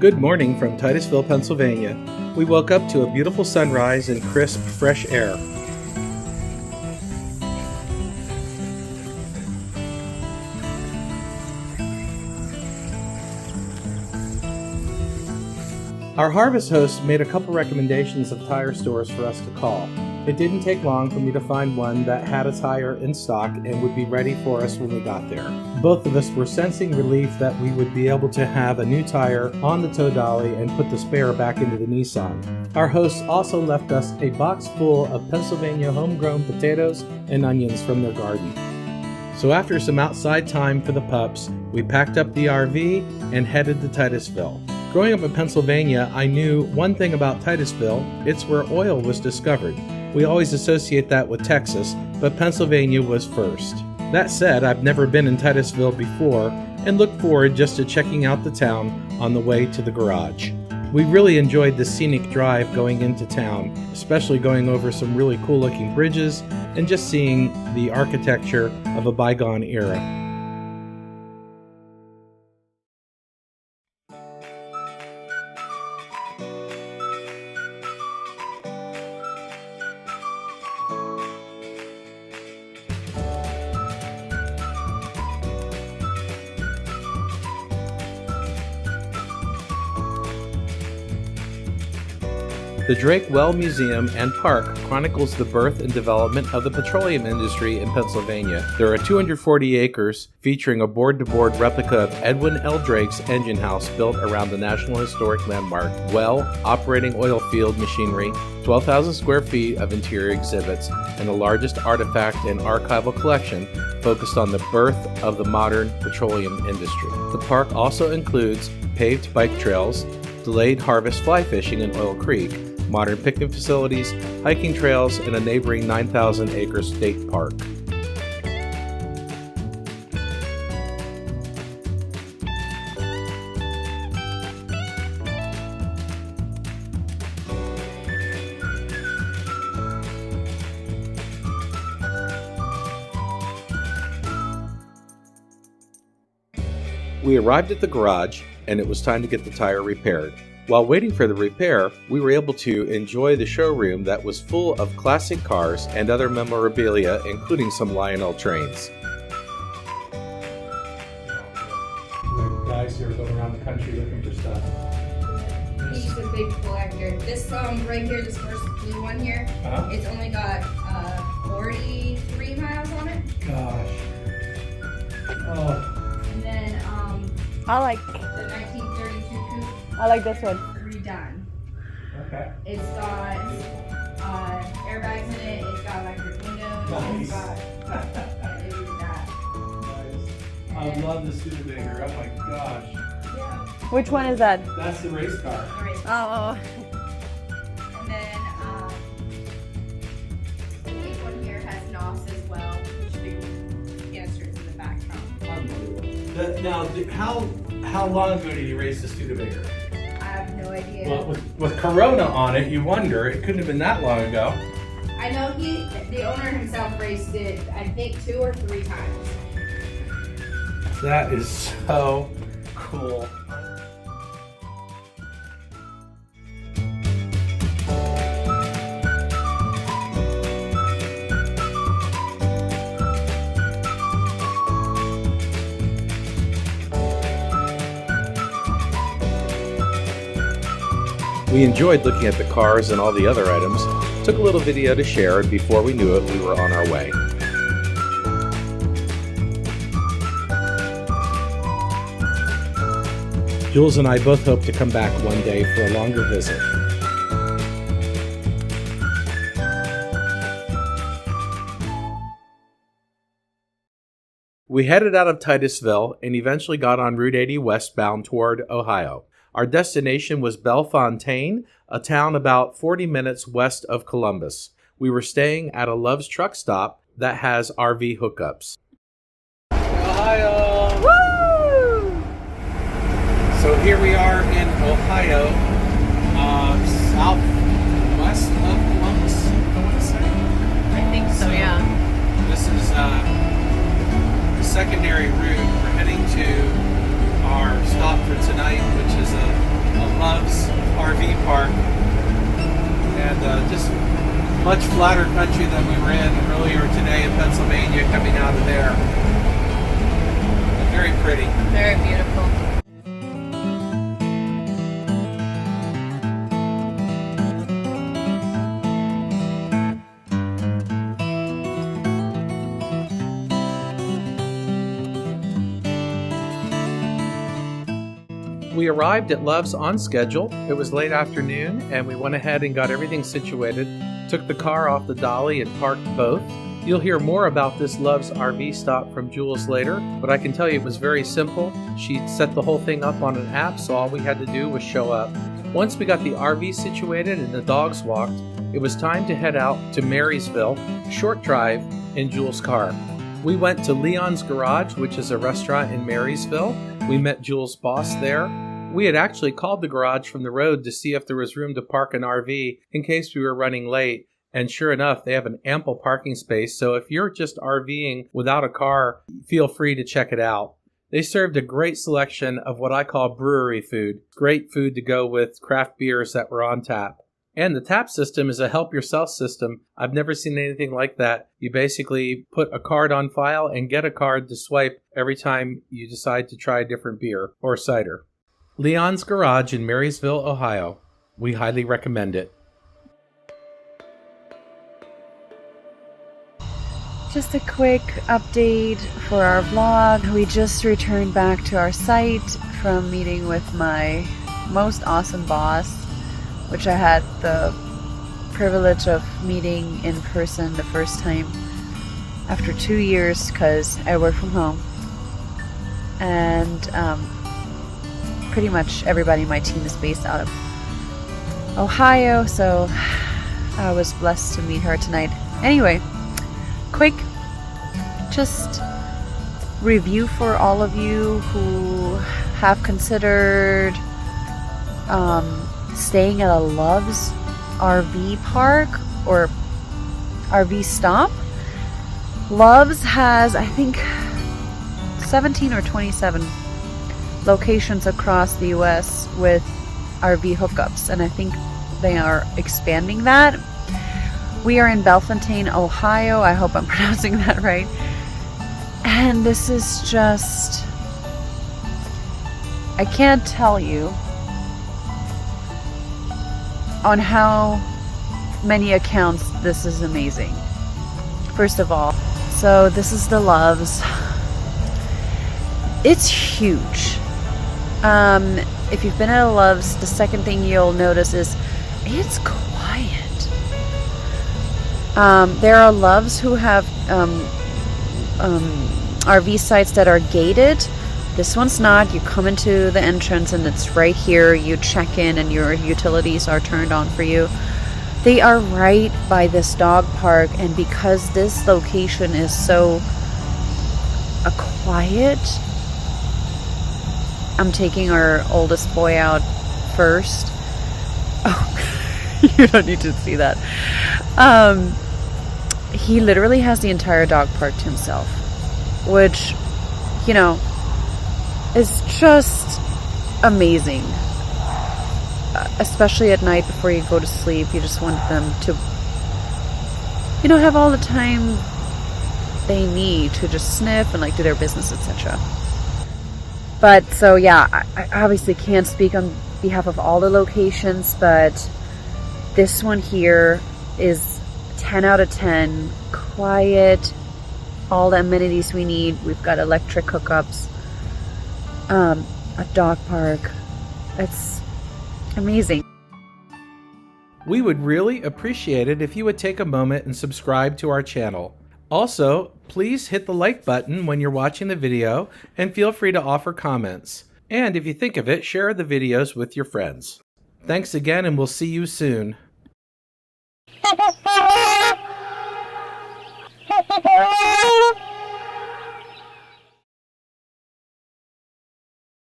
Good morning from Titusville, Pennsylvania. We woke up to a beautiful sunrise and crisp, fresh air. Our harvest host made a couple recommendations of tire stores for us to call. It didn't take long for me to find one that had a tire in stock and would be ready for us when we got there. Both of us were sensing relief that we would be able to have a new tire on the tow dolly and put the spare back into the Nissan. Our hosts also left us a box full of Pennsylvania homegrown potatoes and onions from their garden. So after some outside time for the pups, we packed up the RV and headed to Titusville. Growing up in Pennsylvania, I knew one thing about Titusville: it's where oil was discovered. We always associate that with Texas, but Pennsylvania was first. That said, I've never been in Titusville before and look forward just to checking out the town on the way to the garage. We really enjoyed the scenic drive going into town, especially going over some really cool looking bridges and just seeing the architecture of a bygone era. The Drake Well Museum and Park chronicles the birth and development of the petroleum industry in Pennsylvania. There are 240 acres featuring a board-to-board replica of Edwin L. Drake's engine house built around the National Historic Landmark, well, operating oil field machinery, 12,000 square feet of interior exhibits, and the largest artifact and archival collection focused on the birth of the modern petroleum industry. The park also includes paved bike trails, delayed harvest fly fishing in Oil Creek, modern picnic facilities, hiking trails, and a neighboring 9,000-acre state park. We arrived at the garage, and it was time to get the tire repaired. While waiting for the repair, we were able to enjoy the showroom that was full of classic cars and other memorabilia, including some Lionel trains. Guys here going around the country looking for stuff. He's a big collector. This right here, this first blue one here, it's only got 43 miles on it. Gosh. Oh. And then I like the 1932 coupe. I like this one. Redone. Okay. It's got airbags in it. It's got electric windows. Nice. It's got it was that. Nice. I love the Studebaker. Oh my gosh. Yeah. Which one is that? That's the race car. The race Oh. car. And then the big one here has NOS as well, which big canisters in the back trunk. Unbelievable. Now, how long ago did you race the Studebaker? I have no idea. Well, with Corona on it, you wonder. It couldn't have been that long ago. I know the owner himself raced it, I think 2 or 3 times. That is so cool. We enjoyed looking at the cars and all the other items, took a little video to share, and before we knew it, we were on our way. Jules and I both hope to come back one day for a longer visit. We headed out of Titusville and eventually got on Route 80 westbound toward Ohio. Our destination was Bellefontaine, a town about 40 minutes west of Columbus. We were staying at a Love's truck stop that has RV hookups. Ohio! Woo! So here we are in Ohio, southwest of Columbus, I want to say. I think so, yeah. This is the secondary route. We're heading to our stop for tonight, which is a Love's RV park, and just much flatter country than we were in earlier today in Pennsylvania coming out of there. Very pretty. Very beautiful. We arrived at Love's on schedule. It was late afternoon, and we went ahead and got everything situated, took the car off the dolly and parked both. You'll hear more about this Love's RV stop from Julez later, but I can tell you it was very simple. She set the whole thing up on an app, so all we had to do was show up. Once we got the RV situated and the dogs walked, it was time to head out to Marysville, a short drive in Julez' car. We went to Leon's Garage, which is a restaurant in Marysville. We met Julez' boss there. We had actually called the garage from the road to see if there was room to park an RV in case we were running late. And sure enough, they have an ample parking space, so if you're just RVing without a car, feel free to check it out. They served a great selection of what I call brewery food. Great food to go with craft beers that were on tap. And the tap system is a help yourself system. I've never seen anything like that. You basically put a card on file and get a card to swipe every time you decide to try a different beer or cider. Leon's Garage in Marysville, Ohio. We highly recommend it. Just a quick update for our vlog. We just returned back to our site from meeting with my most awesome boss, which I had the privilege of meeting in person the first time after 2 years because I work from home. And pretty much everybody in my team is based out of Ohio, so I was blessed to meet her tonight. Anyway, quick just review for all of you who have considered staying at a Love's RV park or RV stop. Love's has, I think, 17 or 27 locations across the US with RV hookups, and I think they are expanding that. We are in Bellefontaine, Ohio. I hope I'm pronouncing that right. And this is just, I can't tell you on how many accounts this is amazing. First of all, so this is the Love's. It's huge. If you've been at a Love's, the second thing you'll notice is it's quiet. There are Love's who have RV sites that are gated. This one's not. You come into the entrance and it's right here. You check in and your utilities are turned on for you. They are right by this dog park, and because this location is so quiet, I'm taking our oldest boy out first. Oh, you don't need to see that. He literally has the entire dog park to himself, which, you know, is just amazing. Especially at night before you go to sleep, you just want them to, you know, have all the time they need to just sniff and like do their business, etc. But so yeah, I obviously can't speak on behalf of all the locations, but this one here is 10 out of 10. Quiet, all the amenities we need. We've got electric hookups, a dog park. It's amazing. We would really appreciate it if you would take a moment and subscribe to our channel. Also, please hit the like button when you're watching the video and feel free to offer comments. And if you think of it, share the videos with your friends. Thanks again, and we'll see you soon.